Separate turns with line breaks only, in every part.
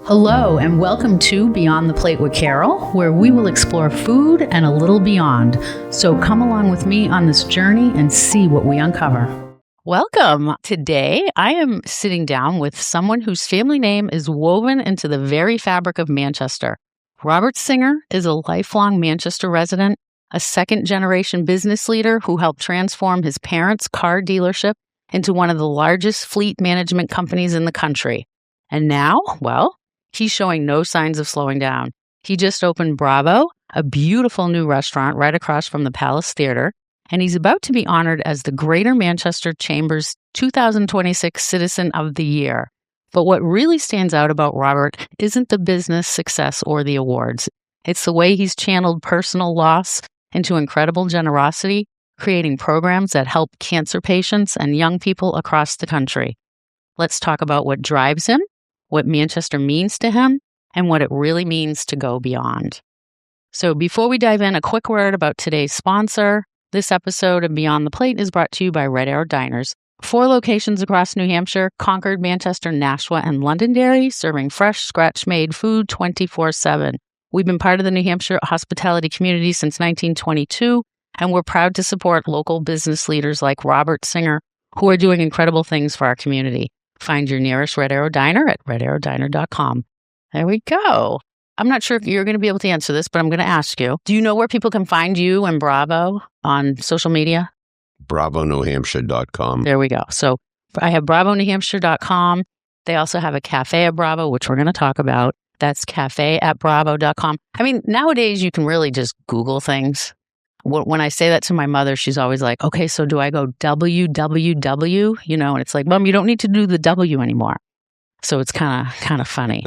Hello and welcome to Beyond the Plate with Carol, where we will explore food and a little beyond. So come along with me on this journey and see what we uncover. Welcome. Today, I am sitting down with someone whose family name is woven into the very fabric of Manchester. Robert Singer is a lifelong Manchester resident, a second-generation business leader who helped transform his parents' car dealership into one of the largest fleet management companies in the country. And now, well, he's showing no signs of slowing down. He just opened Bravo, a beautiful new restaurant right across from the Palace Theatre, and he's about to be honored as the Greater Manchester Chamber's 2026 Citizen of the Year. But what really stands out about Robert isn't the business success or the awards. It's the way he's channeled personal loss into incredible generosity, creating programs that help cancer patients and young people across the country. Let's talk about what drives him, what Manchester means to him, and what it really means to go beyond. So before we dive in, a quick word about today's sponsor. This episode of Beyond the Plate is brought to you by Red Arrow Diners. 4 locations across New Hampshire, Concord, Manchester, Nashua, and Londonderry, serving fresh, scratch-made food 24/7. We've been part of the New Hampshire hospitality community since 1922, and we're proud to support local business leaders like Robert Singer, who are doing incredible things for our community. Find your nearest Red Arrow Diner at redarrowdiner.com. There we go. I'm not sure if you're going to be able to answer this, but I'm going to ask you. Do you know where people can find you and Bravo on social media?
BravoNewHampshire.com.
There we go. So I have BravoNewHampshire.com. They also have a Café at Bravo, which we're going to talk about. That's Café@Bravo.com. I mean, nowadays you can really just Google things. When I say that to my mother, she's always like, okay, so do I go www? And it's like, Mom, you don't need to do the W anymore. So it's kind of funny.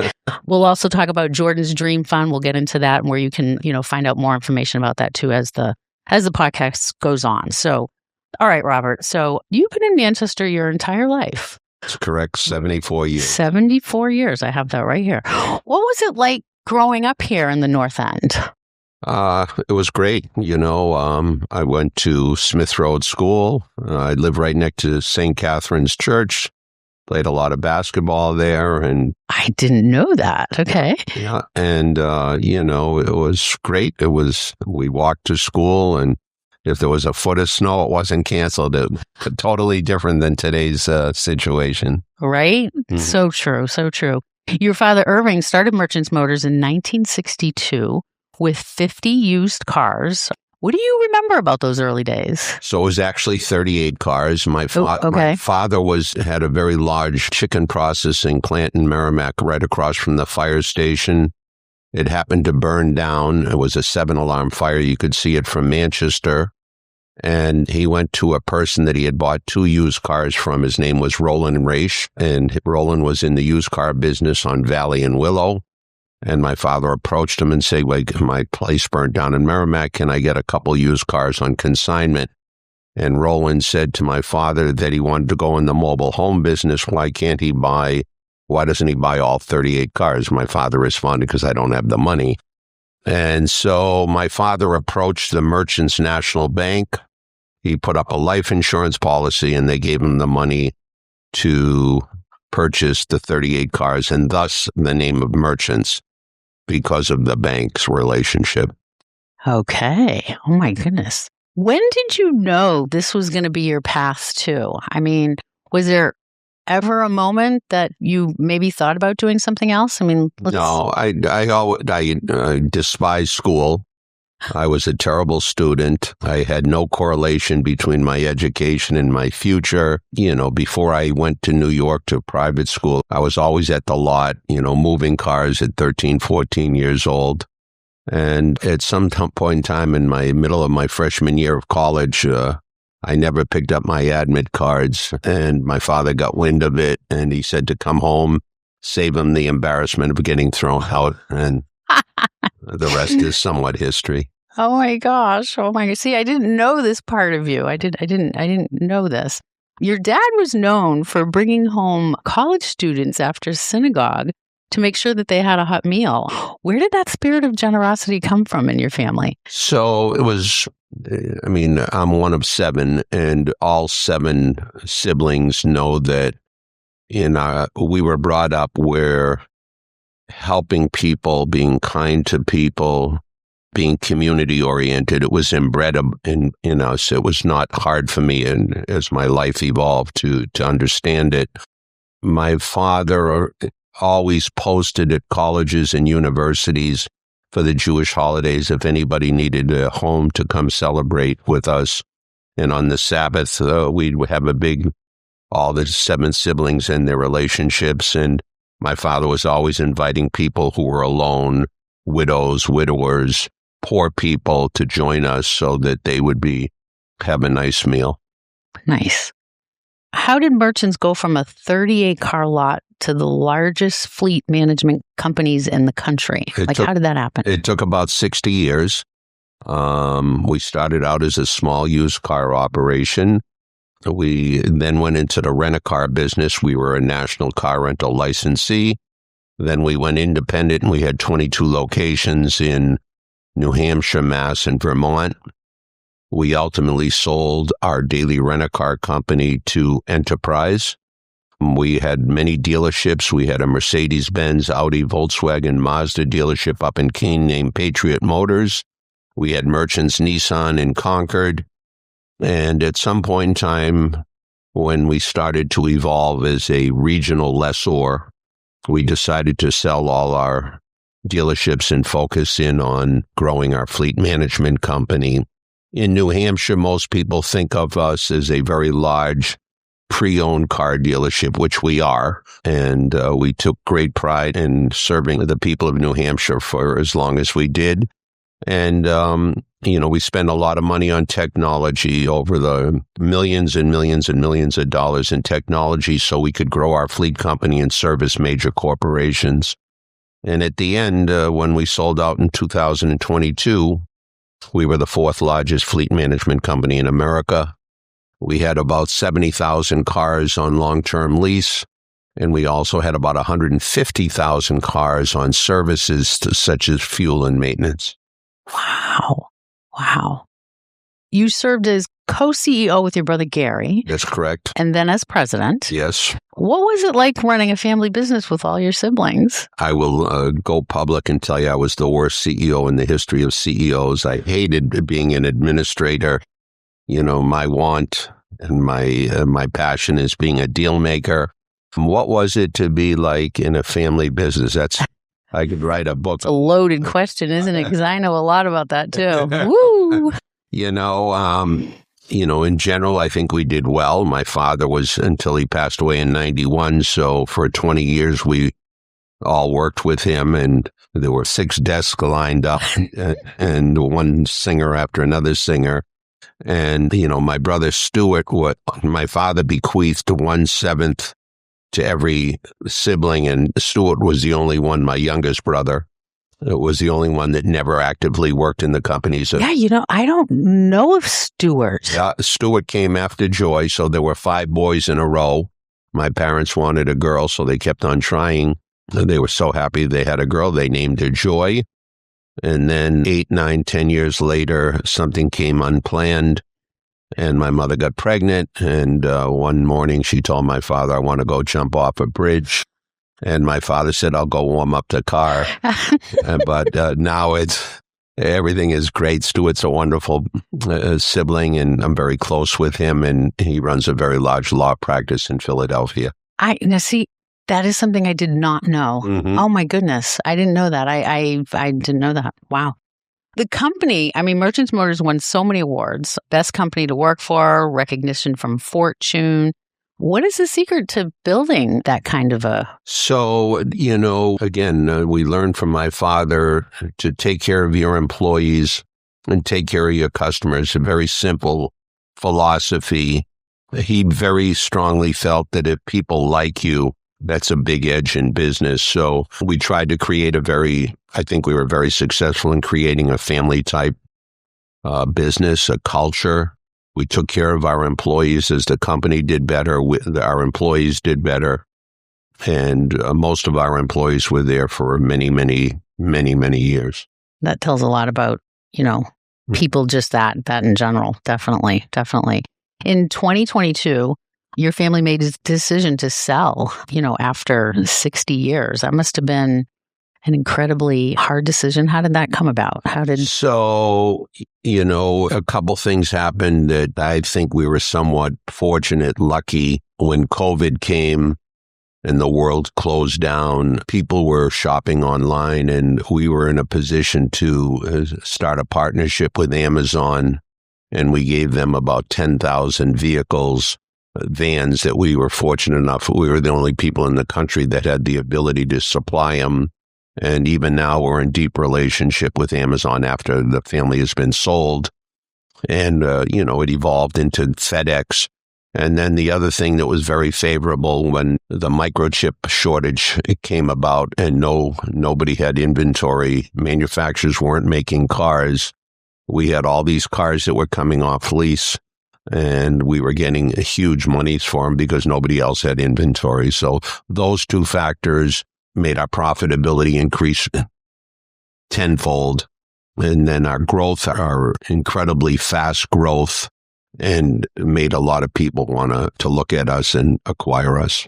We'll also talk about Jordan's Dream Fund. We'll get into that and where you can, find out more information about that too as the podcast goes on. So, all right, Robert. So you've been in Manchester your entire life.
That's correct. 74 years.
74 years. I have that right here. What was it like growing up here in the North End?
It was great. I went to Smith Road School. I lived right next to St. Catherine's Church. Played a lot of basketball there. And
I didn't know that. Okay.
Yeah. And, it was great. We walked to school, and if there was a foot of snow, it wasn't canceled. Totally different than today's situation.
Right? Mm-hmm. So true. So true. Your father, Irving, started Merchants Motors in 1962 with 50 used cars. What do you remember about those early days?
So it was actually 38 cars. My father had a very large chicken processing plant in Merrimack right across from the fire station. It happened to burn down. It was a 7-alarm fire. You could see it from Manchester. And he went to a person that he had bought 2 used cars from. His name was Roland Raish, and Roland was in the used car business on Valley and Willow. And my father approached him and said, well, my place burned down in Merrimack. Can I get a couple used cars on consignment? And Roland said to my father that he wanted to go in the mobile home business. Why doesn't he buy all 38 cars? My father responded, because I don't have the money. And so my father approached the Merchants National Bank. He put up a life insurance policy, and they gave him the money to purchase the 38 cars, and thus the name of Merchants, because of the bank's relationship.
Okay. Oh, my goodness. When did you know this was going to be your path too? I mean, was there ever a moment that you maybe thought about doing something else?
No, I despised school. I was a terrible student. I had no correlation between my education and my future. Before I went to New York to private school, I was always at the lot, moving cars at 13, 14 years old. And at some point in time in my middle of my freshman year of college, I never picked up my admit cards, and my father got wind of it, and he said to come home, save him the embarrassment of getting thrown out, and the rest is somewhat history.
Oh my gosh! Oh my! See, I didn't know this part of you. I didn't know this. Your dad was known for bringing home college students after synagogue to make sure that they had a hot meal. Where did that spirit of generosity come from in your family?
So it was, I'm one of 7, and all 7 siblings know that we were brought up where helping people, being kind to people, being community-oriented. It was inbred in us. It was not hard for me, and as my life evolved, to understand it. My father always posted at colleges and universities for the Jewish holidays if anybody needed a home to come celebrate with us. And on the Sabbath, we'd have all the 7 siblings and their relationships. And my father was always inviting people who were alone, widows, widowers, poor people to join us so that they would have a nice meal.
Nice. How did Merchants go from a 38-car lot to the largest fleet management companies in the country? How did that happen?
It took about 60 years. We started out as a small used car operation. We then went into the rent-a-car business. We were a national car rental licensee. Then we went independent, and we had 22 locations in New Hampshire, Mass, and Vermont. We ultimately sold our daily rent-a-car company to Enterprise. We had many dealerships. We had a Mercedes-Benz, Audi, Volkswagen, Mazda dealership up in Keene named Patriot Motors. We had Merchants, Nissan in Concord. And at some point in time, when we started to evolve as a regional lessor, we decided to sell all our dealerships and focus in on growing our fleet management company. In New Hampshire, most people think of us as a very large pre-owned car dealership, which we are. And we took great pride in serving the people of New Hampshire for as long as we did. And, we spend a lot of money on technology, over the millions and millions and millions of dollars in technology so we could grow our fleet company and service major corporations. And at the end, when we sold out in 2022, we were the 4th largest fleet management company in America. We had about 70,000 cars on long-term lease, and we also had about 150,000 cars on services such as fuel and maintenance.
Wow. You served as co-CEO with your brother Gary.
That's correct.
And then as president.
Yes.
What was it like running a family business with all your siblings?
I will go public and tell you I was the worst CEO in the history of CEOs. I hated being an administrator. My want and my passion is being a deal maker. What was it to be like in a family business? I could write a book.
It's a loaded question, isn't it? Because I know a lot about that too. Woo!
In general, I think we did well. My father was, until he passed away in 91. So for 20 years, we all worked with him, and there were 6 desks lined up and one singer after another singer. And, my brother Stuart, my father bequeathed 1/7 to every sibling, and Stuart was the only one, my youngest brother, was the only one that never actively worked in the company. So,
I don't know of Stuart.
Yeah, Stuart came after Joy, so there were 5 boys in a row. My parents wanted a girl, so they kept on trying. They were so happy they had a girl, they named her Joy. And then 8, 9, 10 years later, something came unplanned, and my mother got pregnant. And one morning she told my father, I want to go jump off a bridge. And my father said, I'll go warm up the car. But now everything is great. Stuart's a wonderful sibling, and I'm very close with him. And he runs a very large law practice in Philadelphia.
That is something I did not know.
Mm-hmm.
Oh my goodness. I didn't know that. I didn't know that. Wow. The company, Merchants Motors won so many awards. Best company to work for, recognition from Fortune. What is the secret to building that kind of a...
So, again, we learned from my father to take care of your employees and take care of your customers. A very simple philosophy. He very strongly felt that if people like you, that's a big edge in business. So we tried to create I think we were very successful in creating a family type business, a culture. We took care of our employees. As the company did better, our employees did better. And most of our employees were there for many, many, many, many years.
That tells a lot about, people, just that in general. Definitely. In 2022, your family made a decision to sell, after 60 years. That must have been an incredibly hard decision. How did that come about?
So, a couple things happened that I think we were somewhat fortunate, lucky. When COVID came and the world closed down, people were shopping online, and we were in a position to start a partnership with Amazon, and we gave them about 10,000 vehicles, vans that we were fortunate enough. We were the only people in the country that had the ability to supply them. And even now we're in deep relationship with Amazon after the family has been sold. And, it evolved into FedEx. And then the other thing that was very favorable when the microchip shortage came about and nobody had inventory, manufacturers weren't making cars. We had all these cars that were coming off lease, and we were getting huge monies for them because nobody else had inventory. So those two factors made our profitability increase tenfold. And then our growth, our incredibly fast growth, and made a lot of people want to look at us and acquire us.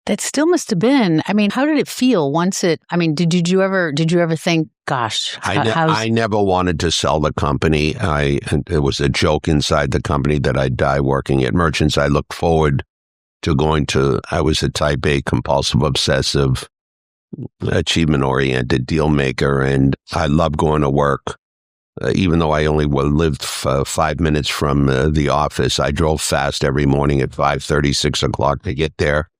That still must have been, how did it feel did you ever think, gosh,
I never wanted to sell the company. It was a joke inside the company that I'd die working at Merchants. I looked forward to I was a type A compulsive obsessive, achievement-oriented deal maker, and I love going to work. Even though I only lived 5 minutes from the office, I drove fast every morning at 5:30, 6 o'clock to get there.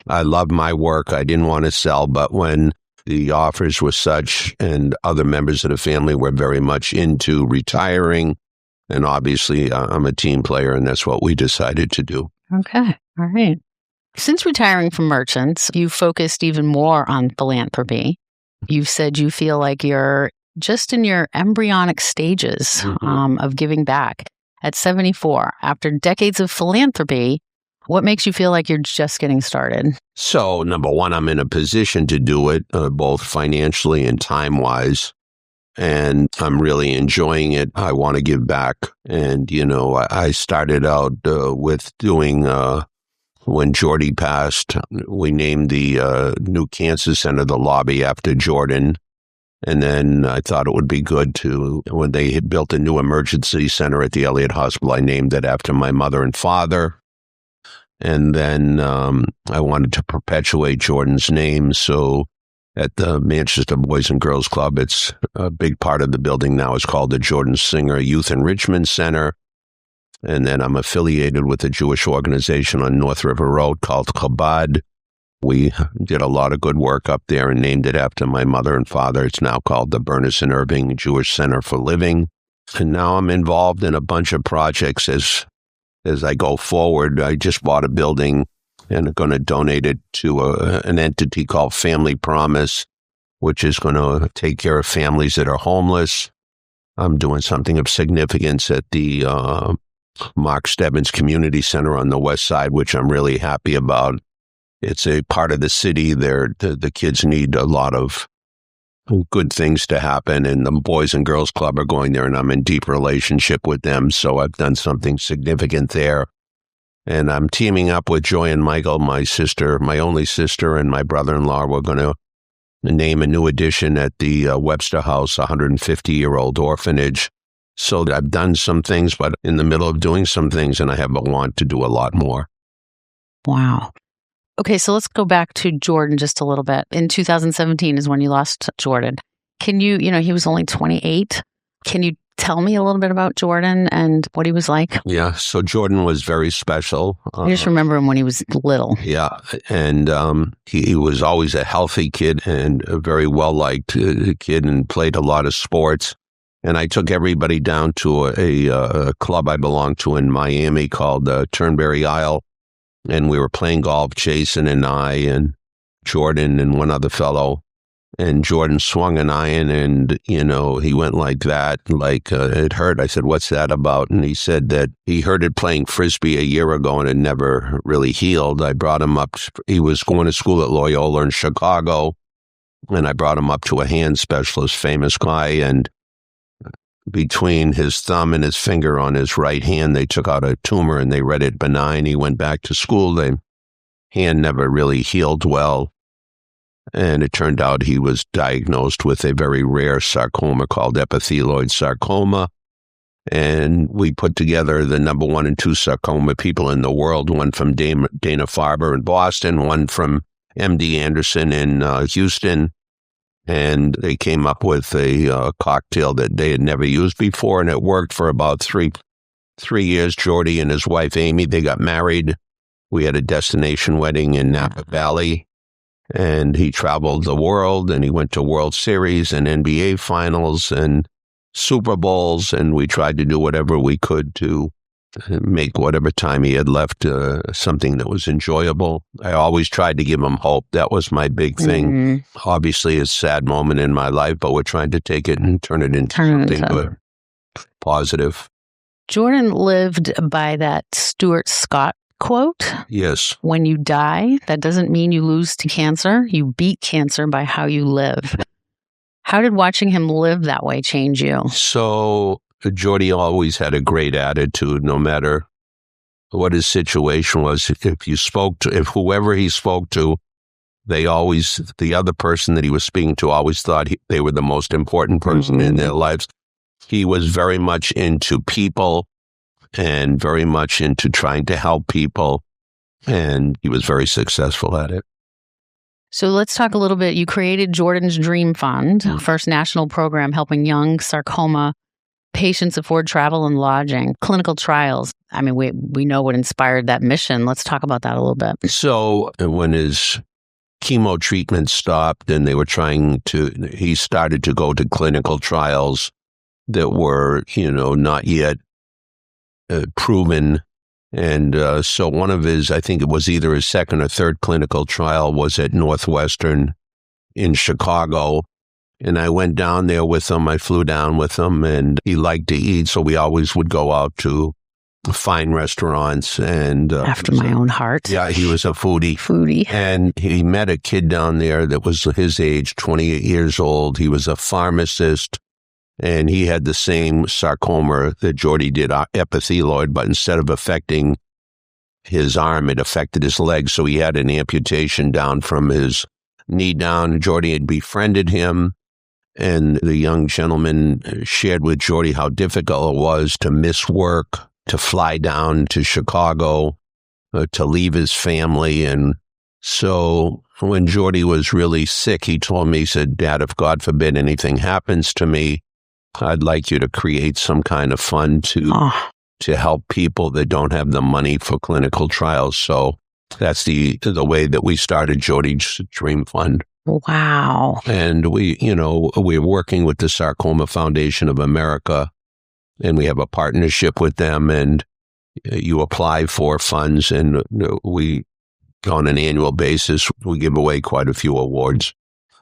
I love my work. I didn't want to sell, but when the offers were such, and other members of the family were very much into retiring, and obviously I'm a team player, and that's what we decided to do.
Okay. All right. Since retiring from Merchants, you've focused even more on philanthropy. You've said you feel like you're just in your embryonic stages of giving back. At 74, after decades of philanthropy, what makes you feel like you're just getting started?
So, number one, I'm in a position to do it, both financially and time-wise, and I'm really enjoying it. I want to give back. And, I started out with doing... When Jordy passed, we named the new cancer center the lobby after Jordan. And then I thought it would be good when they had built a new emergency center at the Elliott Hospital, I named it after my mother and father. And then I wanted to perpetuate Jordan's name. So at the Manchester Boys and Girls Club, it's a big part of the building now. It's called the Jordan Singer Youth Enrichment Center. And then I'm affiliated with a Jewish organization on North River Road called Chabad. We did a lot of good work up there and named it after my mother and father. It's now called the Bernice and Irving Jewish Center for Living. And now I'm involved in a bunch of projects as I go forward. I just bought a building and I'm going to donate it to an entity called Family Promise, which is going to take care of families that are homeless. I'm doing something of significance at the Mark Stebbins Community Center on the west side, which I'm really happy about. It's a part of the city there. The kids need a lot of good things to happen, and the Boys and Girls Club are going there, and I'm in deep relationship with them, so I've done something significant there. And I'm teaming up with Joy and Michael, my sister, my only sister, and my brother-in-law. We're going to name a new addition at the Webster House, a 150-year-old orphanage. So I've done some things, but in the middle of doing some things, and I have a want to do a lot more.
Wow. Okay, so let's go back to Jordan just a little bit. In 2017 is when you lost Jordan. Can you, he was only 28. Can you tell me a little bit about Jordan and what he was like?
Yeah, so Jordan was very special.
I just remember him when he was little.
Yeah, and he was always a healthy kid and a very well-liked kid and played a lot of sports. And I took everybody down to a club I belonged to in Miami called Turnberry Isle. And we were playing golf, Jason and I and Jordan and one other fellow. And Jordan swung an iron and, he went like that, it hurt. I said, what's that about? And he said that he heard it playing Frisbee a year ago and it never really healed. I brought him up. He was going to school at Loyola in Chicago. And I brought him up to a hand specialist, famous guy. And between his thumb and his finger on his right hand, they took out a tumor and they read it benign. He went back to school. The hand never really healed well. And it turned out he was diagnosed with a very rare sarcoma called epithelioid sarcoma. And we put together the number 1 and 2 sarcoma people in the world, one from Dana-Farber in Boston, one from MD Anderson in Houston. And they came up with a cocktail that they had never used before, and it worked for about three years. Jordy and his wife, Amy, they got married. We had a destination wedding in Napa Valley, and he traveled the world, and he went to World Series and NBA Finals and Super Bowls, and we tried to do whatever we could to make whatever time he had left something that was enjoyable. I always tried to give him hope. That was my big thing. Obviously, it's a sad moment in my life, but we're trying to take it and turn it into something good, positive.
Jordan lived by that Stuart Scott quote.
Yes.
When you die, that doesn't mean you lose to cancer. You beat cancer by how you live. How did watching him live that way change you?
So Jordy always had a great attitude, no matter what his situation was. If whoever he spoke to, the other person that he was speaking to always thought they were the most important person in their lives. He was very much into people and very much into trying to help people, and he was very successful at it.
So let's talk a little bit. You created Jordan's Dream Fund, first national program helping young sarcoma patients afford travel and lodging, clinical trials. I mean, we know what inspired that mission. Let's talk about that a little bit.
So when his chemo treatment stopped and he started to go to clinical trials that were, not yet proven. And so one of his, I think it was either his second or third clinical trial, was at Northwestern in Chicago. And I went down there with him. I flew down with him, and he liked to eat. So we always would go out to fine restaurants. And
after my own heart.
Yeah, he was a foodie. And he met a kid down there that was his age, 28 years old. He was a pharmacist. And he had the same sarcoma that Jordy did, epithelioid, but instead of affecting his arm, it affected his leg. So he had an amputation down from his knee down. Jordy had befriended him, and the young gentleman shared with Jordy how difficult it was to miss work, to fly down to Chicago, to leave his family. And so when Jordy was really sick, he told me, he said, "Dad, if God forbid anything happens to me, I'd like you to create some kind of fund to help people that don't have the money for clinical trials." So that's the way that we started Jordy's Dream Fund.
Wow.
And we're working with the Sarcoma Foundation of America, and we have a partnership with them, and you apply for funds, and we, on an annual basis, we give away quite a few awards.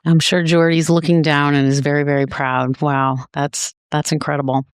I'm sure Jordy's looking down and is very, very proud. Wow, that's incredible.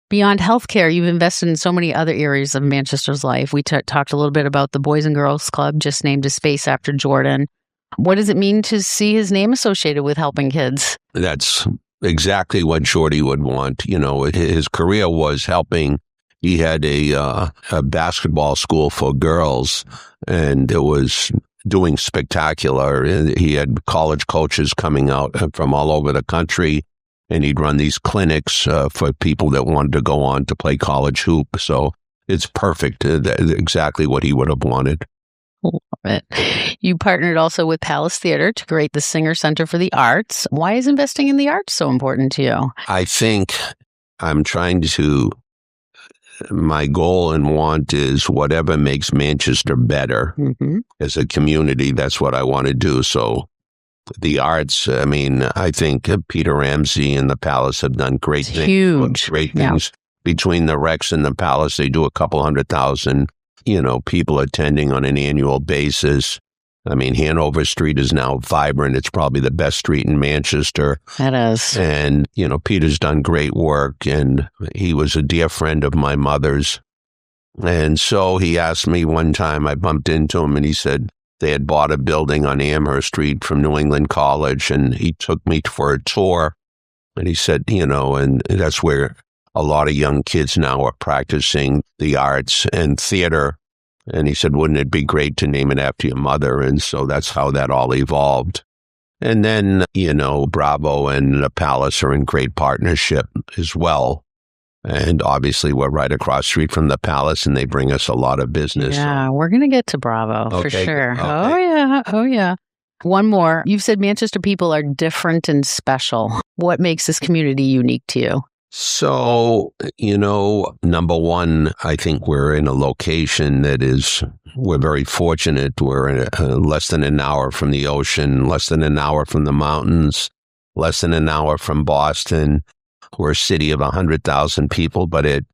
Beyond healthcare, you've invested in so many other areas of Manchester's life. We talked a little bit about the Boys and Girls Club, just named a space after Jordan. What does it mean to see his name associated with helping kids?
That's exactly what Jordy would want. His career was helping. He had a basketball school for girls, and it was doing spectacular. He had college coaches coming out from all over the country, and he'd run these clinics for people that wanted to go on to play college hoop. So it's perfect. Exactly what he would have wanted.
Love it. You partnered also with Palace Theater to create the Singer Center for the Arts. Why is investing in the arts so important to you?
I think I'm trying to, my goal and want is whatever makes Manchester better as a community. That's what I want to do. So the arts, I think Peter Ramsey and the Palace have done great things. Great things. Between the Rex and the Palace, they do a couple 100,000 people attending on an annual basis. Hanover Street is now vibrant. It's probably the best street in Manchester.
That is.
And, Peter's done great work, and he was a dear friend of my mother's. And so he asked me one time, I bumped into him, and he said they had bought a building on Amherst Street from New England College, and he took me for a tour. And he said, and that's where a lot of young kids now are practicing the arts and theater. And he said, wouldn't it be great to name it after your mother? And so that's how that all evolved. And then, Bravo and the Palace are in great partnership as well. And obviously, we're right across the street from the Palace, and they bring us a lot of business.
Yeah, we're going to get to Bravo for sure.
Okay.
Oh, yeah. One more. You've said Manchester people are different and special. What makes this community unique to you?
So, number one, I think we're in a location we're very fortunate. We're in less than an hour from the ocean, less than an hour from the mountains, less than an hour from Boston. We're a city of 100,000 people, but it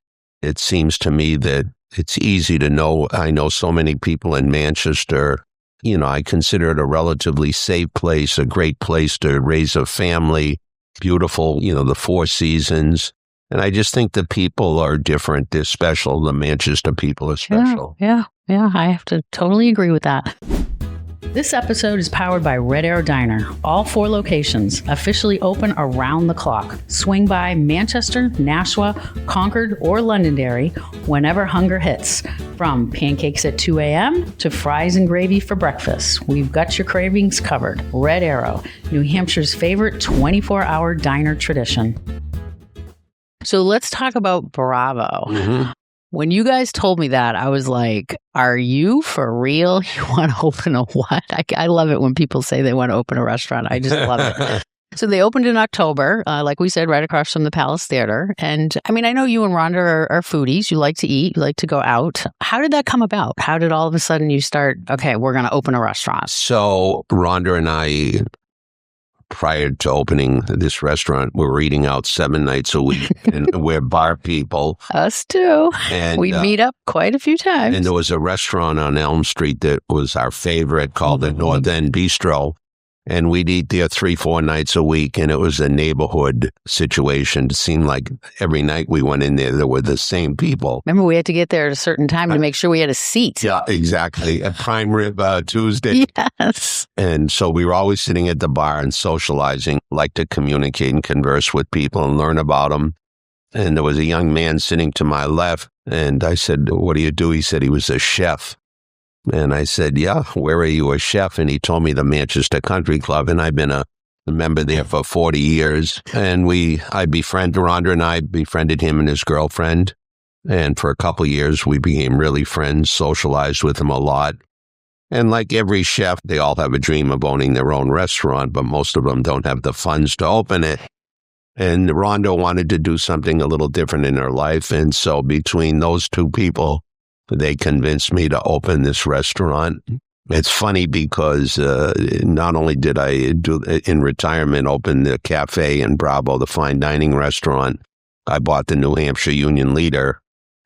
seems to me that it's easy to know. I know so many people in Manchester. I consider it a relatively safe place, a great place to raise a family, beautiful, the Four Seasons. And I just think the people are different. They're special. The Manchester people are special.
Yeah. I have to totally agree with that. This episode is powered by Red Arrow Diner. All 4 locations officially open around the clock. Swing by Manchester, Nashua, Concord, or Londonderry whenever hunger hits. From pancakes at 2 a.m. to fries and gravy for breakfast, we've got your cravings covered. Red Arrow, New Hampshire's favorite 24-hour diner tradition. So let's talk about Bravo.
Mm-hmm.
When you guys told me that, I was like, are you for real? You want to open a what? I love it when people say they want to open a restaurant. I just love it. So they opened in October, like we said, right across from the Palace Theater. And I mean, I know you and Rhonda are foodies. You like to eat. You like to go out. How did that come about? How did all of a sudden you start, okay, we're going to open a restaurant?
So Rhonda and I, prior to opening this restaurant, we were eating out 7 nights a week, and we're bar people.
Us too.
And
we'd meet up quite a few times.
And there was a restaurant on Elm Street that was our favorite called the North End Bistro. And we'd eat there 3-4 nights a week, and it was a neighborhood situation. It seemed like every night we went in there were the same people.
Remember, we had to get there at a certain time to make sure we had a seat.
Yeah, exactly. At Prime Rib Tuesday.
Yes.
And so we were always sitting at the bar and socializing, like to communicate and converse with people and learn about them. And there was a young man sitting to my left, and I said, "What do you do?" He said he was a chef. And I said, "Yeah, where are you a chef?" And he told me the Manchester Country Club, and I've been a member there for 40 years. And Rhonda and I befriended him and his girlfriend. And for a couple of years, we became really friends, socialized with him a lot. And like every chef, they all have a dream of owning their own restaurant, but most of them don't have the funds to open it. And Rhonda wanted to do something a little different in her life. And so between those two people, they convinced me to open this restaurant. It's funny because not only did I in retirement open the Café in Bravo, the fine dining restaurant, I bought the New Hampshire Union Leader.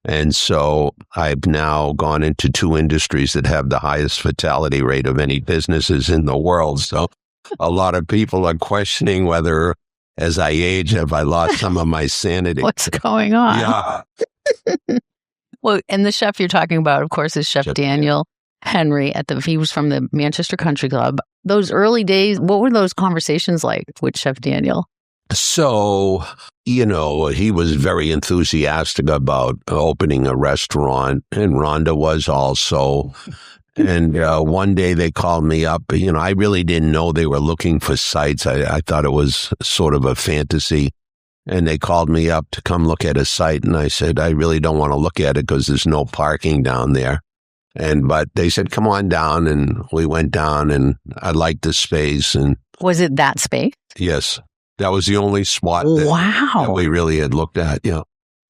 And so I've now gone into 2 industries that have the highest fatality rate of any businesses in the world. So a lot of people are questioning whether, as I age, have I lost some of my sanity?
What's going on?
Yeah.
Well, and the chef you're talking about, of course, is Chef Daniel Henry. He was from the Manchester Country Club. Those early days, what were those conversations like with Chef Daniel?
So, he was very enthusiastic about opening a restaurant, and Rhonda was also. And one day they called me up. I really didn't know they were looking for sites. I thought it was sort of a fantasy. And they called me up to come look at a site. And I said, I really don't want to look at it because there's no parking down there. But they said, come on down. And we went down, and I liked the space. And
was it that space?
Yes. That was the only spot that we really had looked at. Yeah.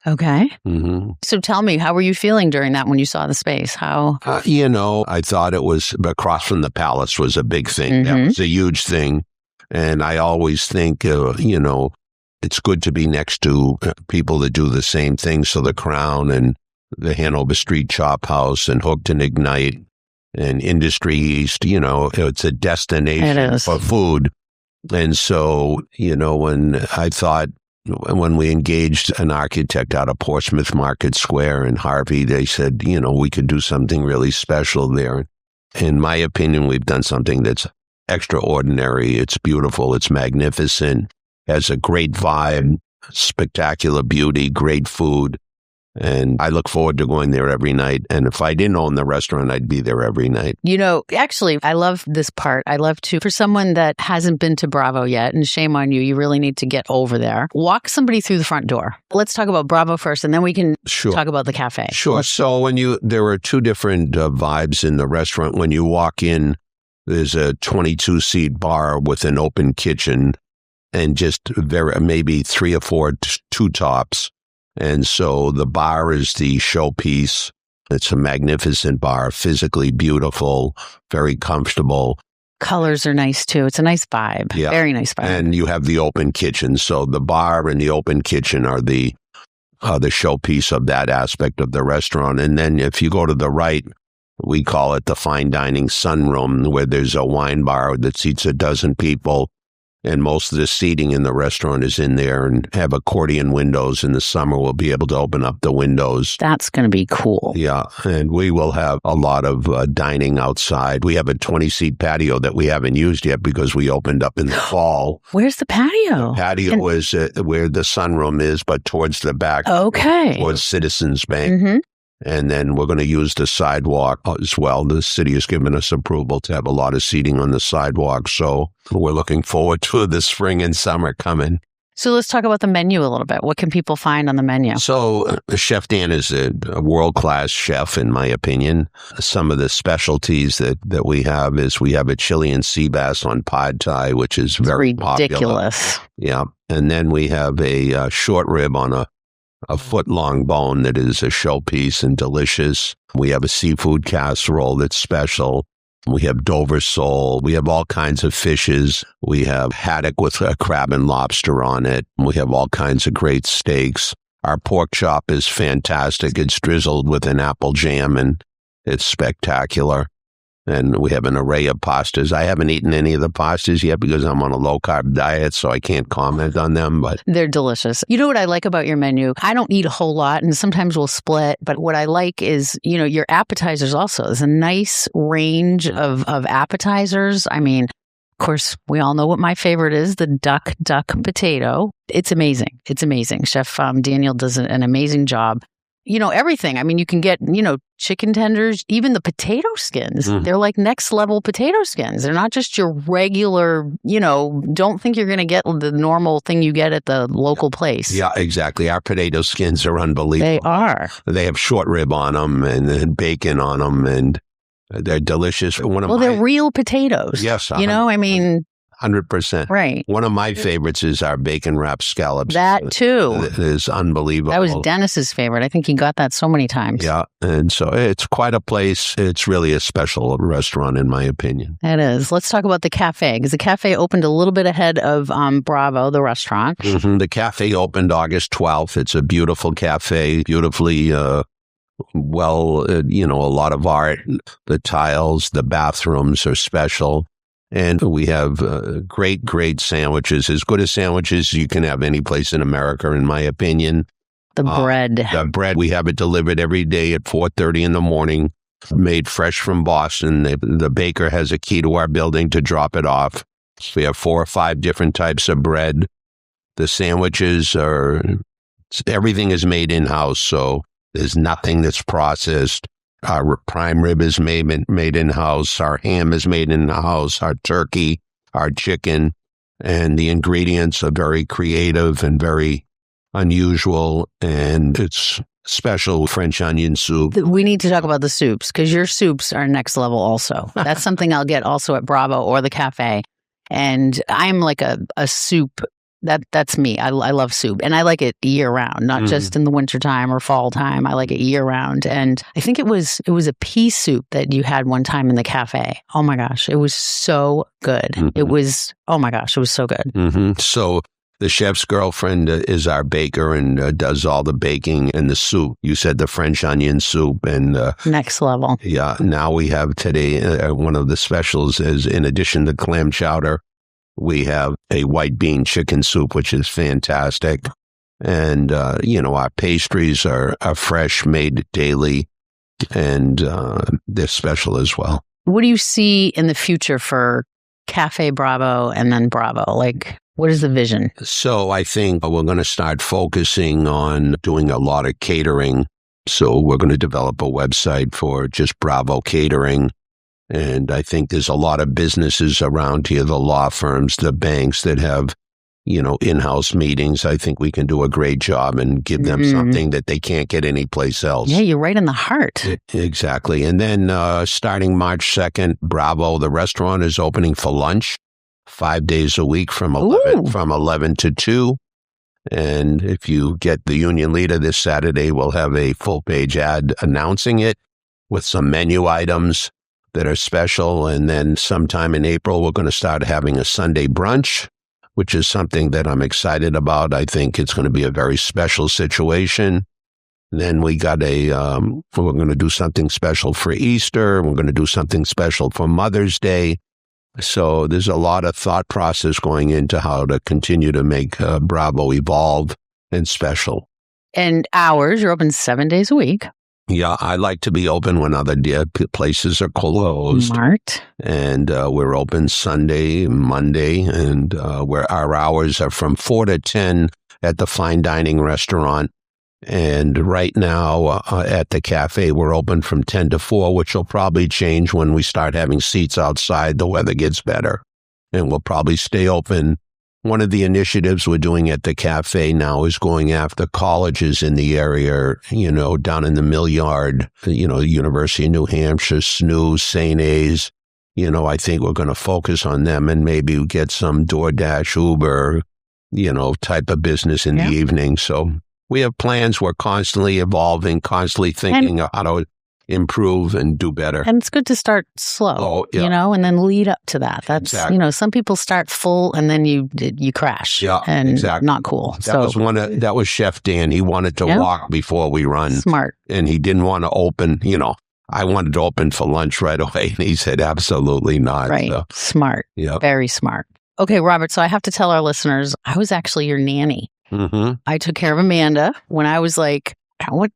Okay.
Mm-hmm.
So tell me, how were you feeling during that when you saw the space? How?
I thought it was across from the Palace was a big thing.
Mm-hmm.
That was a huge thing. And I always think, it's good to be next to people that do the same thing. So the Crown and the Hanover Street Chop House and Hooked and Ignite and Industry East, it's a destination for food. And so, when we engaged an architect out of Portsmouth Market Square in Harvey, they said, we could do something really special there. In my opinion, we've done something that's extraordinary. It's beautiful. It's magnificent. Has a great vibe, spectacular beauty, great food. And I look forward to going there every night. And if I didn't own the restaurant, I'd be there every night.
Actually, I love this part. I love to, for someone that hasn't been to Bravo yet, and shame on you, you really need to get over there. Walk somebody through the front door. Let's talk about Bravo first, and then we can talk about the cafe.
Sure. So there are two different vibes in the restaurant. When you walk in, there's a 22-seat bar with an open kitchen and just maybe 3 or 4 two tops. And so the bar is the showpiece. It's a magnificent bar, physically beautiful, very comfortable.
Colors are nice too. It's a nice vibe.
Yeah.
Very nice vibe.
And you have the open kitchen. So the bar and the open kitchen are the showpiece of that aspect of the restaurant. And then if you go to the right, we call it the fine dining sunroom, where there's a wine bar that seats 12 people. And most of the seating in the restaurant is in there and have accordion windows. In the summer, we'll be able to open up the windows.
That's going to be cool.
Yeah. And we will have a lot of dining outside. We have a 20-seat patio that we haven't used yet because we opened up in the fall.
Where's the patio?
The patio is where the sunroom is, but towards the back.
Okay.
Towards Citizens Bank.
Mm-hmm.
And then we're going to use the sidewalk as well. The city has given us approval to have a lot of seating on the sidewalk. So we're looking forward to the spring and summer coming.
So let's talk about the menu a little bit. What can people find on the menu?
So Chef Dan is a world-class chef, in my opinion. Some of the specialties that we have is we have a Chilean sea bass on pad thai, which is very
ridiculous.
Popular. Yeah. And then we have a short rib on a foot-long bone that is a showpiece and delicious. We have a seafood casserole that's special. We have Dover sole. We have all kinds of fishes. We have haddock with a crab and lobster on it. We have all kinds of great steaks. Our pork chop is fantastic. It's drizzled with an apple jam, and it's spectacular. And we have an array of pastas. I haven't eaten any of the pastas yet because I'm on a low-carb diet, so I can't comment on them. But
they're delicious. You know what I like about your menu? I don't eat a whole lot, and sometimes we'll split. But what I like is, your appetizers also. There's a nice range of appetizers. I mean, of course, we all know what my favorite is, the duck potato. It's amazing. It's amazing. Chef Daniel does an amazing job. Everything. I mean, you can get, chicken tenders, even the potato skins. Mm. They're like next level potato skins. They're not just your regular, don't think you're going to get the normal thing you get at the local place.
Yeah, exactly. Our potato skins are unbelievable.
They are.
They have short rib on them and bacon on them, and they're delicious.
They're real potatoes.
Yes. 100%.
Right.
One of my favorites is our bacon wrapped scallops.
That too.
It is unbelievable.
That was Dennis's favorite. I think he got that so many times.
Yeah. And so it's quite a place. It's really a special restaurant, in my opinion.
It is. Let's talk about the cafe, because the cafe opened a little bit ahead of Bravo, the restaurant.
Mm-hmm. The cafe opened August 12th. It's a beautiful cafe, beautifully a lot of art. The tiles, the bathrooms are special. And we have great sandwiches, as good as sandwiches you can have any place in America, in my opinion.
The bread.
The bread, we have it delivered every day at 4:30 in the morning, made fresh from Boston. The baker has a key to our building to drop it off. We have 4 or 5 different types of bread. The sandwiches everything is made in-house, so there's nothing that's processed. Our prime rib is made in-house. Our ham is made in-house. Our turkey, our chicken, and the ingredients are very creative and very unusual, and it's special French onion soup.
We need to talk about the soups, because your soups are next level also. That's something I'll get also at Bravo or the cafe. And I'm like a soup. That's me. I love soup, and I like it year round, not just in the wintertime or fall time. I like it year round. And I think it was a pea soup that you had one time in the cafe. Oh my gosh, it was so good. Mm-hmm. It was so good.
Mm-hmm. So the chef's girlfriend is our baker and does all the baking and the soup. You said the French onion soup, and
next level.
Yeah. Now we have today one of the specials is, in addition to clam chowder, we have a white bean chicken soup, which is fantastic. And, our pastries are fresh, made daily, and they're special as well.
What do you see in the future for Cafe Bravo and then Bravo? Like, What is the vision?
So I think we're going to start focusing on doing a lot of catering. So we're going to develop a website for just Bravo Catering. And I think there's a lot of businesses around here, the law firms, the banks that have, in-house meetings. I think we can do a great job and give them something that they can't get anyplace else.
Yeah, you're right in the heart.
Exactly. And then starting March 2nd, Bravo, the restaurant is opening for lunch 5 days a week from 11 to 2. And if you get the Union Leader this Saturday, we'll have a full-page ad announcing it with some menu items that are special. And then sometime in April, we're going to start having a Sunday brunch, which is something that I'm excited about. I think it's going to be a very special situation. Then we got we're going to do something special for Easter. We're going to do something special for Mother's Day. So there's a lot of thought process going into how to continue to make Bravo evolve and special.
And hours, you're open 7 days a week.
Yeah, I like to be open when other places are closed.
Smart.
And we're open Sunday, Monday, and where our hours are from 4 to 10 at the fine dining restaurant. And right now at the Café, we're open from 10 to 4, which will probably change when we start having seats outside. The weather gets better, and we'll probably stay open. One of the initiatives we're doing at the Café now is going after colleges in the area, down in the Mill Yard, University of New Hampshire, SNU, St. A's. I think we're going to focus on them and maybe get some DoorDash, Uber, type of business in the evening. So we have plans. We're constantly evolving, constantly thinking of how to improve and do better.
And it's good to start slow, and then lead up to that. That's,
exactly.
Some people start full and then you crash.
Yeah,
and
exactly.
Not cool.
That was Chef Dan. He wanted to walk before we run.
Smart.
And he didn't want to open, I wanted to open for lunch right away. And he said, absolutely not.
Right. So, smart. Yeah. Very smart. Okay, Robert. So I have to tell our listeners, I was actually your nanny.
Mm-hmm.
I took care of Amanda when I was like, I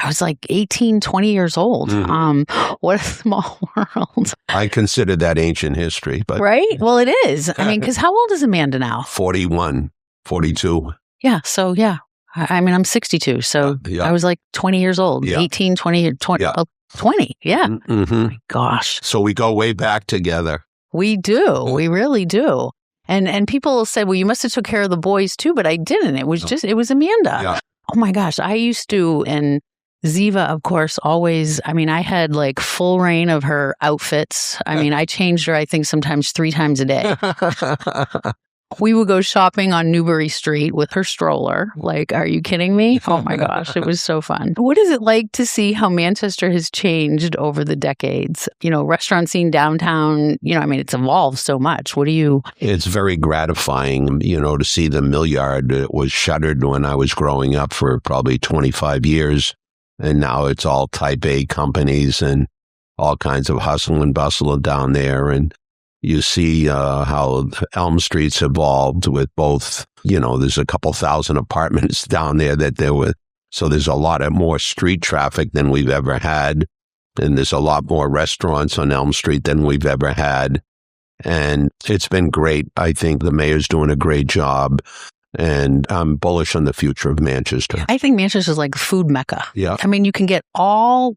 was like 18, 20 years old.
Mm-hmm.
What a small world.
I consider that ancient history. But
right? Well, it is. I mean, because how old is Amanda now?
41, 42.
Yeah. So, yeah. I'm 62. So I was like 20 years old. Yeah. 18, 20, 20. Yeah. 20. Yeah.
Mm-hmm.
Oh my gosh.
So we go way back together.
We do. We really do. And people say, well, you must have took care of the boys too, but I didn't. It was it was Amanda.
Yeah.
Oh my gosh. I used to, and Ziva, of course, always, I had like full reign of her outfits. I changed her, I think, sometimes 3 times a day. We would go shopping on Newbury Street with her stroller. Like, are you kidding me? Oh my gosh, it was so fun. What is it like to see how Manchester has changed over the decades? Restaurant scene downtown, it's evolved so much.
It's very gratifying, to see the Mill Yard. It was shuttered when I was growing up for probably 25 years. And now it's all type A companies and all kinds of hustle and bustle down there. And you see how Elm Street's evolved with both, there's a couple thousand apartments down there that there were. So there's a lot of more street traffic than we've ever had. And there's a lot more restaurants on Elm Street than we've ever had. And it's been great. I think the mayor's doing a great job. And I'm bullish on the future of Manchester.
I think Manchester's like food mecca.
Yeah.
You can get all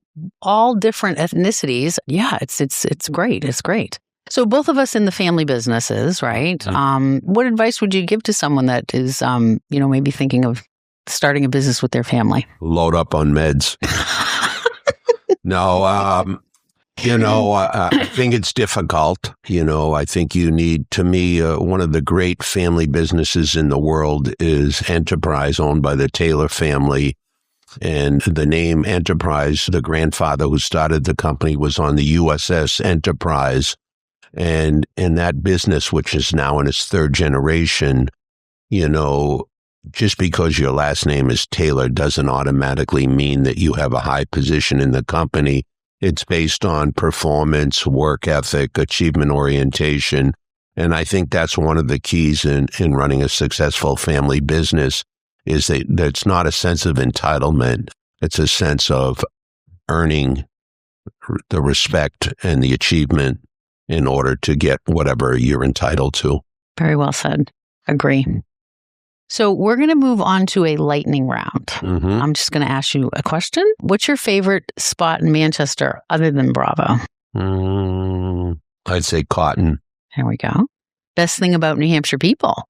different ethnicities. Yeah, it's great. It's great. So both of us in the family businesses, right?
Mm-hmm.
What advice would you give to someone that is, maybe thinking of starting a business with their family?
Load up on meds. No, I think it's difficult. I think you need, to me, one of the great family businesses in the world is Enterprise, owned by the Taylor family. And the name Enterprise, the grandfather who started the company was on the USS Enterprise. And in that business, which is now in its 3rd generation, just because your last name is Taylor doesn't automatically mean that you have a high position in the company. It's based on performance, work ethic, achievement orientation. And I think that's one of the keys in running a successful family business is that it's not a sense of entitlement. It's a sense of earning the respect and the achievement in order to get whatever you're entitled to.
Very well said. Agree. So we're going to move on to a lightning round.
Mm-hmm.
I'm just going to ask you a question. What's your favorite spot in Manchester other than Bravo?
I'd say Cotton.
There we go. Best thing about New Hampshire people?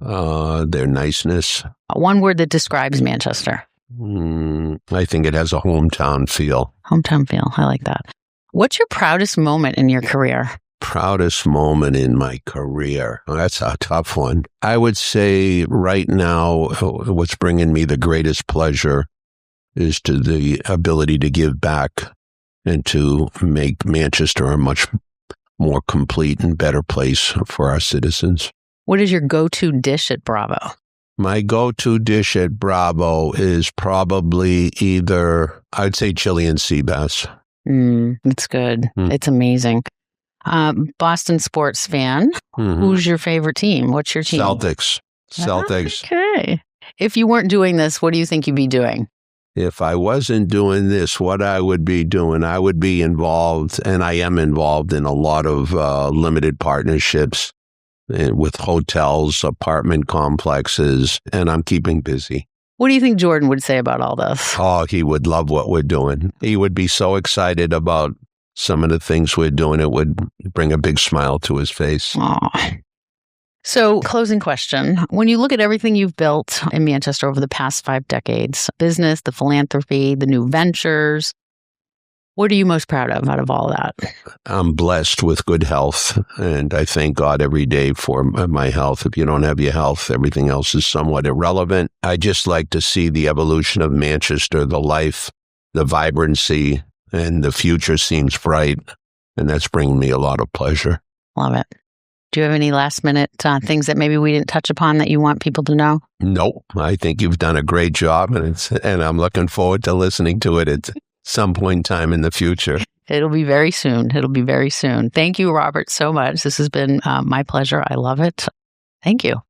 Their niceness.
One word that describes Manchester.
I think it has a hometown feel.
Hometown feel. I like that. What's your proudest moment in your career?
Proudest moment in my career. Well, that's a tough one. I would say right now, what's bringing me the greatest pleasure is to the ability to give back and to make Manchester a much more complete and better place for our citizens.
What is your go-to dish at Bravo?
My go-to dish at Bravo is probably either, I'd say Chilean sea bass.
It's good. It's amazing. Boston sports fan. Who's your favorite team? What's your team?
Celtics.
Okay. If you weren't doing this, what do you think you'd be doing?
If I wasn't doing this, what I would be doing, I would be involved, and I am involved in a lot of limited partnerships with hotels, apartment complexes, and I'm keeping busy.
What do you think Jordan would say about all this?
Oh, he would love what we're doing. He would be so excited about some of the things we're doing. It would bring a big smile to his face.
Aww. So, closing question. When you look at everything you've built in Manchester over the past 5 decades, business, the philanthropy, the new ventures, what are you most proud of out of all that?
I'm blessed with good health, and I thank God every day for my health. If you don't have your health, everything else is somewhat irrelevant. I just like to see the evolution of Manchester, the life, the vibrancy, and the future seems bright, and that's bringing me a lot of pleasure.
Love it. Do you have any last-minute things that maybe we didn't touch upon that you want people to know?
Nope. I think you've done a great job, and I'm looking forward to listening to it at some point in time in the future.
It'll be very soon. Thank you, Robert, so much. This has been my pleasure. I love it. Thank you.